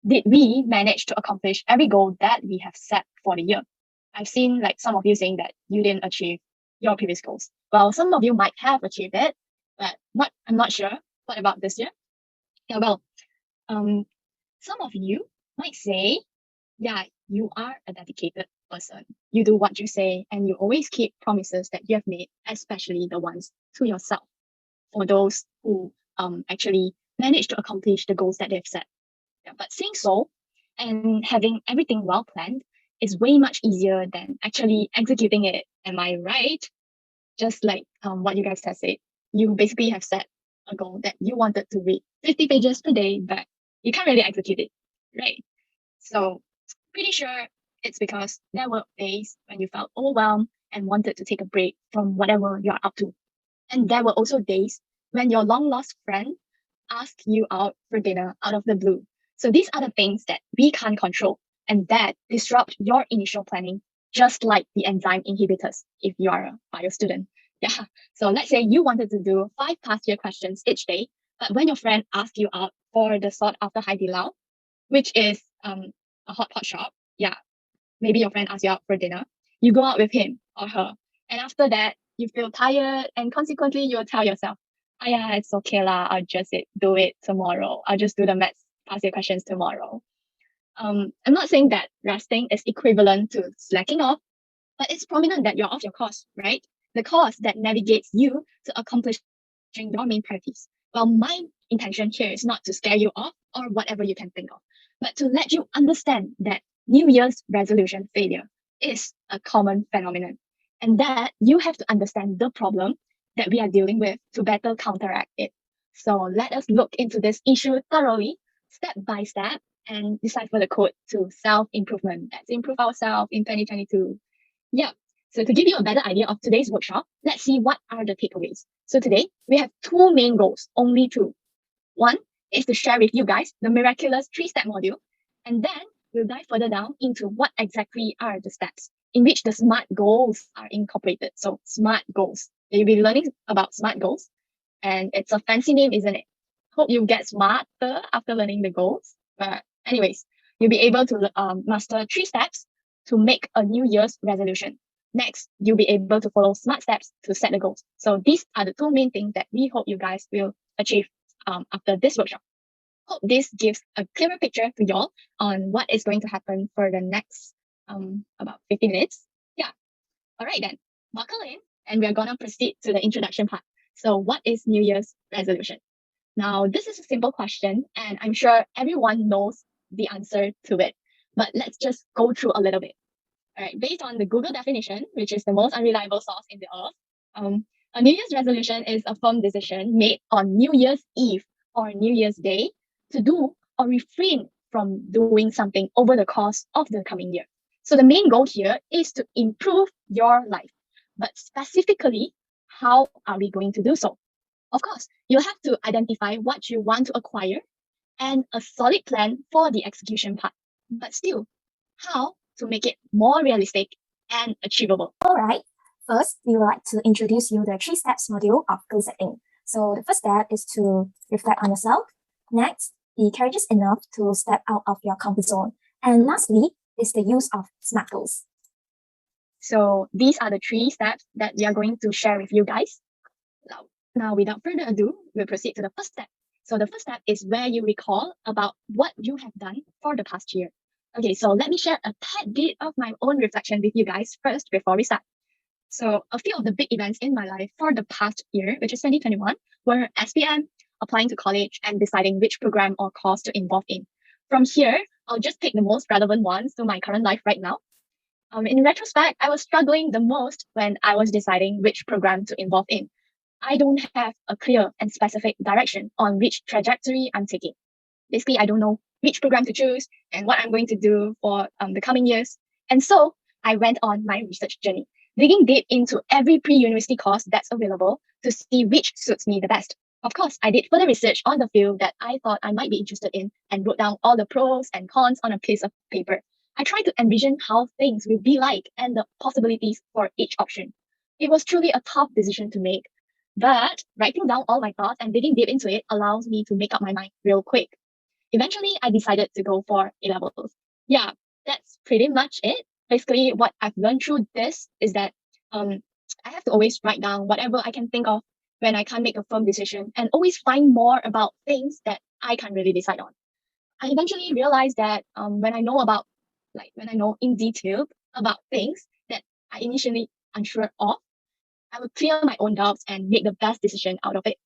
did we manage to accomplish every goal that we have set for the year? I've seen like some of you saying that you didn't achieve your previous goals. Well, some of you might have achieved it, but I'm not sure. What about this year? Yeah, well, some of you might say, yeah, you are a dedicated person. You do what you say and you always keep promises that you have made, especially the ones to yourself. For those who actually manage to accomplish the goals that they've set. Yeah, but saying so and having everything well planned is way much easier than actually executing it. Am I right? Just like what you guys have said, you basically have set a goal that you wanted to read 50 pages per day, but you can't really execute it, right? So pretty sure it's because there were days when you felt overwhelmed and wanted to take a break from whatever you're up to. And there were also days when your long lost friend asked you out for dinner out of the blue. So these are the things that we can't control and that disrupt your initial planning, just like the enzyme inhibitors if you are a bio student. Yeah. So let's say you wanted to do 5 past year questions each day, but when your friend asked you out for the sought after Hai Di Lao, which is a hot pot shop, yeah, maybe your friend asks you out for dinner, you go out with him or her, and after that you feel tired, and consequently you'll tell yourself, oh yeah, it's okay lah, I'll just do it tomorrow. I'll just do the maths past year questions tomorrow. I'm not saying that resting is equivalent to slacking off, but it's prominent that you're off your course, right? The course that navigates you to accomplishing your main priorities. Well, my intention here is not to scare you off or whatever you can think of, but to let you understand that New Year's resolution failure is a common phenomenon, and that you have to understand the problem that we are dealing with to better counteract it. So let us look into this issue thoroughly, step by step, and decipher the code to self-improvement. Let's improve ourselves in 2022. Yeah. So to give you a better idea of today's workshop, let's see what are the takeaways. So today we have 2 main goals, only 2. One is to share with you guys the miraculous 3-step module, and then we'll dive further down into what exactly are the steps in which the SMART goals are incorporated. So SMART goals. You'll be learning about SMART goals, and it's a fancy name, isn't it? Hope you get smarter after learning the goals. But anyways, you'll be able to master 3 steps to make a New Year's resolution. Next, you'll be able to follow SMART steps to set the goals. So these are the 2 main things that we hope you guys will achieve after this workshop. Hope this gives a clearer picture to y'all on what is going to happen for the next about 50 minutes. Yeah. All right then, buckle in and we're gonna proceed to the introduction part. So what is New Year's resolution? Now, this is a simple question and I'm sure everyone knows the answer to it, but let's just go through a little bit. All right, based on the Google definition, which is the most unreliable source in the earth, a New Year's resolution is a firm decision made on New Year's Eve or New Year's Day to do or refrain from doing something over the course of the coming year. So the main goal here is to improve your life, but specifically, how are we going to do so? Of course, you'll have to identify what you want to acquire and a solid plan for the execution part. But still, how to make it more realistic and achievable? All right. First, we would like to introduce you the 3 steps module of goal setting. So the first step is to reflect on yourself. Next, be courageous enough to step out of your comfort zone. And lastly, is the use of SMART goals. So these are the 3 steps that we are going to share with you guys. Now, without further ado, we'll proceed to the first step. So the first step is where you recall about what you have done for the past year. Okay, so let me share a tad bit of my own reflection with you guys first before we start. So a few of the big events in my life for the past year, which is 2021, were SPM, applying to college, and deciding which program or course to involve in. From here, I'll just pick the most relevant ones to my current life right now. In retrospect, I was struggling the most when I was deciding which program to involve in. I don't have a clear and specific direction on which trajectory I'm taking. Basically, I don't know which program to choose and what I'm going to do for the coming years. And so I went on my research journey, digging deep into every pre-university course that's available to see which suits me the best. Of course, I did further research on the field that I thought I might be interested in and wrote down all the pros and cons on a piece of paper. I tried to envision how things will be like and the possibilities for each option. It was truly a tough decision to make, but writing down all my thoughts and digging deep into it allows me to make up my mind real quick. eventually I decided to go for A-levels. Yeah, that's pretty much it. Basically, what I've learned through this is that I have to always write down whatever I can think of when I can't make a firm decision and always find more about things that I can't really decide on. I eventually realized that when I know in detail about things that I initially unsure of, I will clear my own doubts and make the best decision out of it.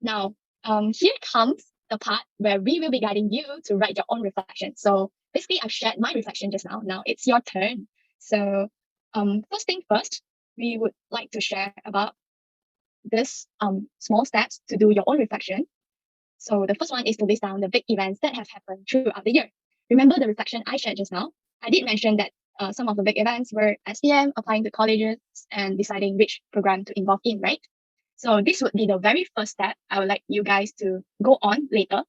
Now, here comes the part where we will be guiding you to write your own reflection. So basically, I've shared my reflection just now. Now it's your turn. So first thing first, we would like to share about this small steps to do your own reflection. So the first one is to list down the big events that have happened throughout the year. Remember the reflection I shared just now? I did mention that some of the big events were SPM, applying to colleges, and deciding which program to involve in, right? So this would be the very first step I would like you guys to go on later.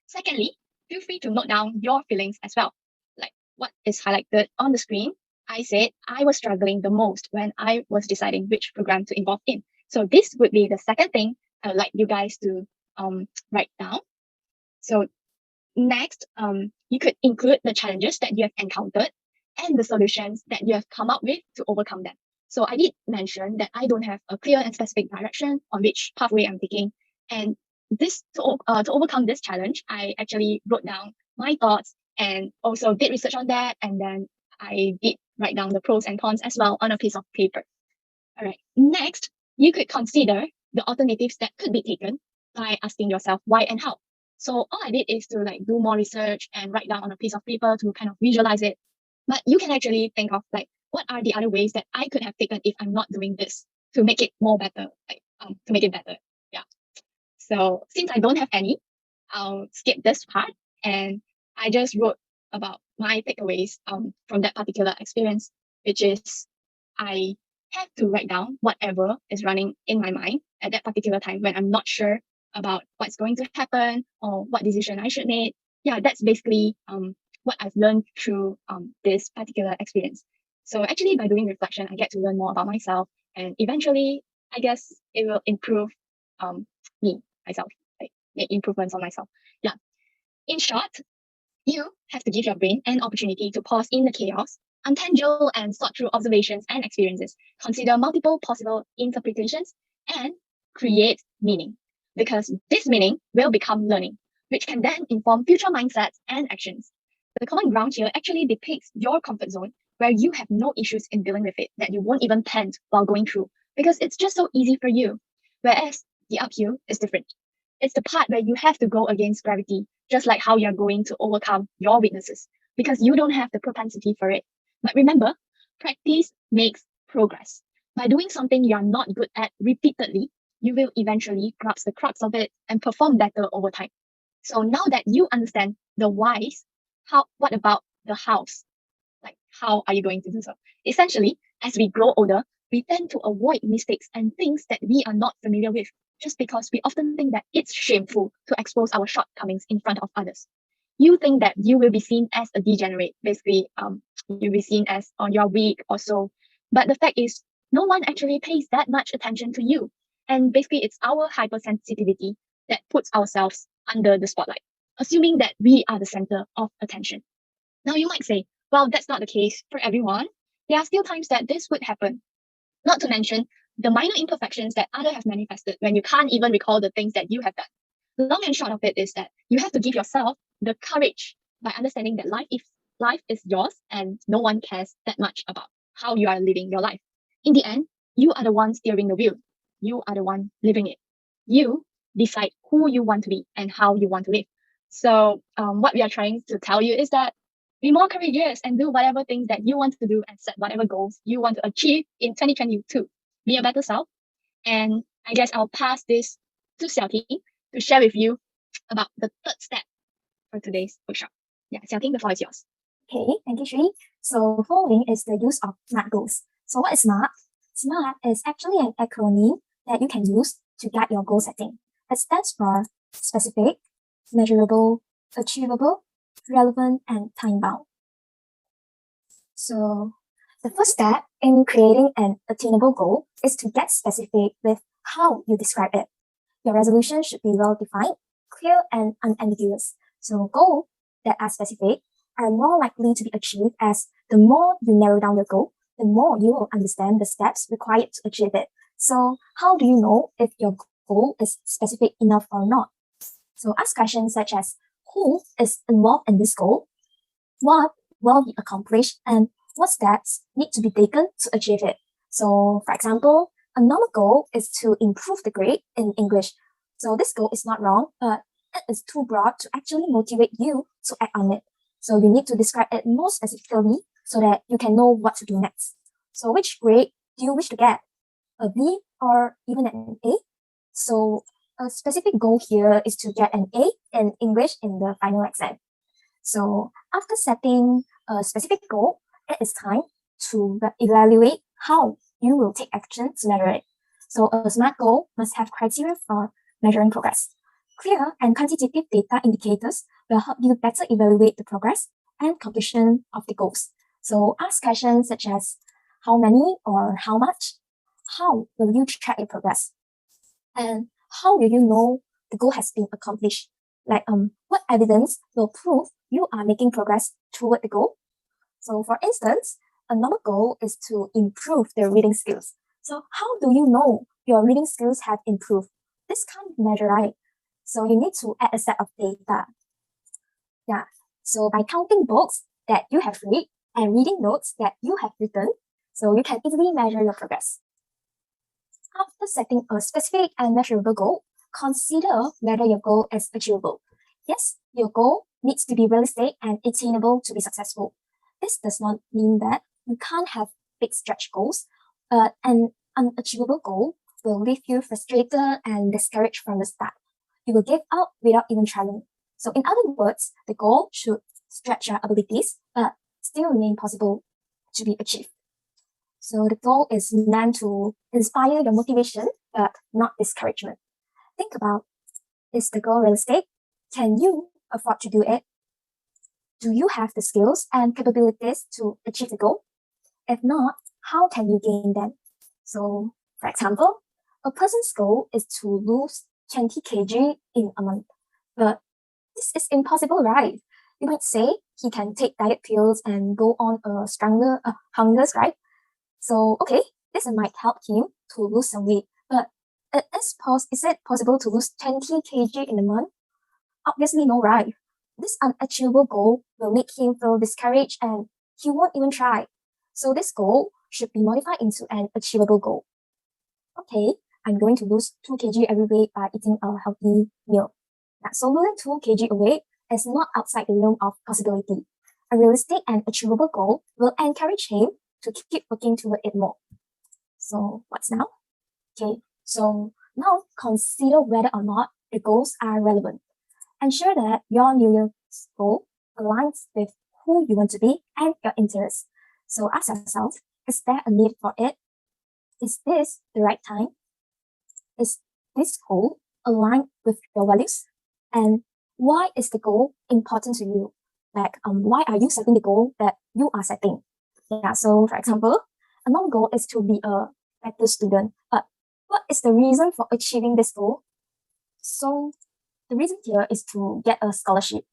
Secondly, feel free to note down your feelings as well. Like what is highlighted on the screen, I said I was struggling the most when I was deciding which program to involve in. So this would be the second thing I would like you guys to write down. So next, you could include the challenges that you have encountered and the solutions that you have come up with to overcome them. So I did mention that I don't have a clear and specific direction on which pathway I'm taking. And this to overcome this challenge, I actually wrote down my thoughts and also did research on that. And then I did write down the pros and cons as well on a piece of paper. All right. Next, you could consider the alternatives that could be taken by asking yourself why and how. So all I did is to do more research and write down on a piece of paper to kind of visualize it. But you can actually think of what are the other ways that I could have taken if I'm not doing this to make it more better, to make it better. Yeah. So since I don't have any, I'll skip this part and I just wrote about my takeaways from that particular experience, which is I have to write down whatever is running in my mind at that particular time when I'm not sure about what's going to happen or what decision I should make. Yeah, that's basically what I've learned through this particular experience. So actually, by doing reflection, I get to learn more about myself, and eventually, I guess it will improve myself, make improvements on myself. Yeah. In short, you have to give your brain an opportunity to pause in the chaos, untangle and sort through observations and experiences, consider multiple possible interpretations, and create meaning. Because this meaning will become learning, which can then inform future mindsets and actions. The common ground here actually depicts your comfort zone where you have no issues in dealing with it that you won't even pant while going through because it's just so easy for you. Whereas the uphill is different. It's the part where you have to go against gravity, just like how you're going to overcome your weaknesses because you don't have the propensity for it. But remember, practice makes progress. By doing something you're not good at repeatedly, you will eventually grasp the crux of it and perform better over time. So now that you understand the whys, what about the hows? How are you going to do so? Essentially, as we grow older, we tend to avoid mistakes and things that we are not familiar with just because we often think that it's shameful to expose our shortcomings in front of others. You think that you will be seen as a degenerate, basically, you'll be seen as you're weak or so. But the fact is, no one actually pays that much attention to you. And basically, it's our hypersensitivity that puts ourselves under the spotlight, assuming that we are the center of attention. Now, you might say, well, that's not the case for everyone. There are still times that this would happen. Not to mention the minor imperfections that others have manifested when you can't even recall the things that you have done. Long and short of it is that you have to give yourself the courage by understanding that life is yours and no one cares that much about how you are living your life. In the end, you are the one steering the wheel. You are the one living it. You decide who you want to be and how you want to live. So what we are trying to tell you is that be more courageous and do whatever things that you want to do and set whatever goals you want to achieve in 2022. Be a better self. And I guess I'll pass this to Xiaoting to share with you about the third step for today's workshop. Yeah, Xiaoting, the floor is yours. Okay, thank you, Sri. So following is the use of SMART goals. So what is SMART? SMART is actually an acronym that you can use to guide your goal setting. It stands for specific, measurable, achievable, relevant, and time-bound. So the first step in creating an attainable goal is to get specific with how you describe it. Your resolution should be well-defined, clear, and unambiguous. So goals that are specific are more likely to be achieved as the more you narrow down your goal, the more you will understand the steps required to achieve it. So how do you know if your goal is specific enough or not? So ask questions such as, who is involved in this goal? What will be accomplished? And what steps need to be taken to achieve it? So for example, a normal goal is to improve the grade in English. So this goal is not wrong, but it is too broad to actually motivate you to act on it. So you need to describe it more specifically so that you can know what to do next. So which grade do you wish to get? A B or even an A? So a specific goal here is to get an A in English in the final exam. So after setting a specific goal, it is time to evaluate how you will take action to measure it. So a SMART goal must have criteria for measuring progress. Clear and quantitative data indicators will help you better evaluate the progress and completion of the goals. So ask questions such as how many or how much, how will you track your progress, and how will you know the goal has been accomplished? Like what evidence will prove you are making progress toward the goal? So for instance, a normal goal is to improve their reading skills. So how do you know your reading skills have improved? This can't be measured, right? So you need to add a set of data. Yeah. So by counting books that you have read and reading notes that you have written, so you can easily measure your progress. After setting a specific and measurable goal, consider whether your goal is achievable. Yes, your goal needs to be realistic and attainable to be successful. This does not mean that you can't have big stretch goals, but an unachievable goal will leave you frustrated and discouraged from the start. You will give up without even trying. So in other words, the goal should stretch your abilities, but still remain possible to be achieved. So the goal is meant to inspire your motivation, but not discouragement. Think about, is the goal realistic? Can you afford to do it? Do you have the skills and capabilities to achieve the goal? If not, how can you gain them? So, for example, a person's goal is to lose 20 kg in a month. But this is impossible, right? You might say he can take diet pills and go on a stronger hungers, right? So, okay, this might help him to lose some weight. But is it possible to lose 20 kg in a month? Obviously, no, right? This unachievable goal will make him feel discouraged and he won't even try. So this goal should be modified into an achievable goal. Okay, I'm going to lose 2 kg every week by eating a healthy meal. So losing 2 kg a week is not outside the realm of possibility. A realistic and achievable goal will encourage him to keep working toward it more. So what's now? Okay, so now consider whether or not the goals are relevant. Ensure that your New Year's goal aligns with who you want to be and your interests. So ask yourself, is there a need for it? Is this the right time? Is this goal aligned with your values? And why is the goal important to you? Like, why are you setting the goal that you are setting? Yeah, so for example, a normal goal is to be a better student. But what is the reason for achieving this goal? So the reason here is to get a scholarship.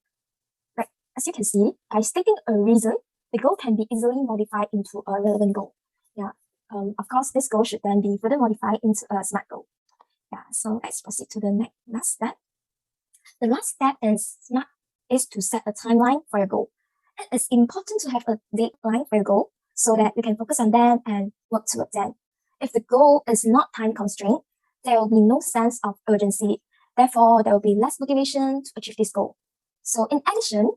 Like, as you can see, by stating a reason, the goal can be easily modified into a relevant goal. Yeah. Of course, this goal should then be further modified into a SMART goal. Yeah. So let's proceed to the last step. The last step is to set a timeline for your goal. It is important to have a deadline for your goal so that you can focus on them and work towards them. If the goal is not time constrained, there will be no sense of urgency. Therefore, there will be less motivation to achieve this goal. So in addition,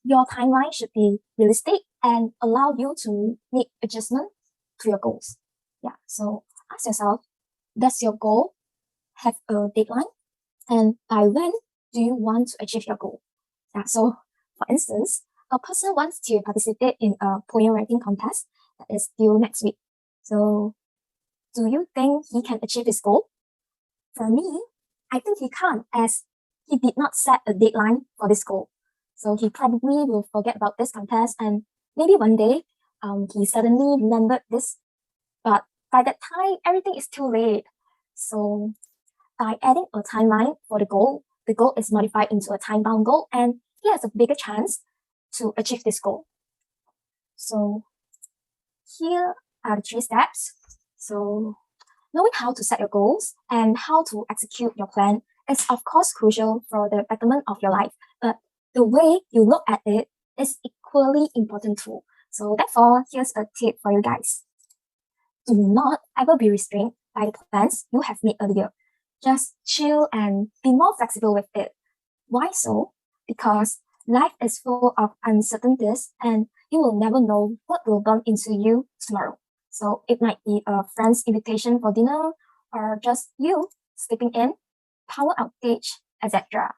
your timeline should be realistic and allow you to make adjustment to your goals. Yeah. So ask yourself, does your goal have a deadline? And by when do you want to achieve your goal? Yeah. So for instance, a person wants to participate in a poem writing contest that is due next week. So do you think he can achieve his goal? For me, I think he can't, as he did not set a deadline for this goal. So he probably will forget about this contest and maybe one day he suddenly remembered this. But by that time, everything is too late. So by adding a timeline for the goal, the goal is modified into a time-bound goal, and he has a bigger chance to achieve this goal. So here are the 3 steps. So knowing how to set your goals and how to execute your plan is of course crucial for the betterment of your life, but the way you look at it is equally important too. So therefore, here's a tip for you guys. Do not ever be restrained by the plans you have made earlier. Just chill and be more flexible with it. Why so? Because life is full of uncertainties and you will never know what will bump into you tomorrow. So it might be a friend's invitation for dinner or just you sleeping in, power outage, etc.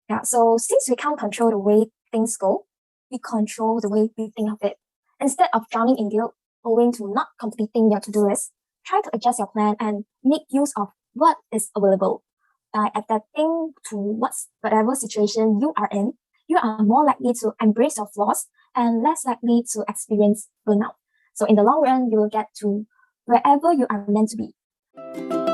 Yeah, so since we can't control the way things go, we control the way we think of it. Instead of drowning in guilt owing to not completing your to-do list, try to adjust your plan and make use of what is available. By adapting to whatever situation you are in, you are more likely to embrace your flaws and less likely to experience burnout. So in the long run, you will get to wherever you are meant to be.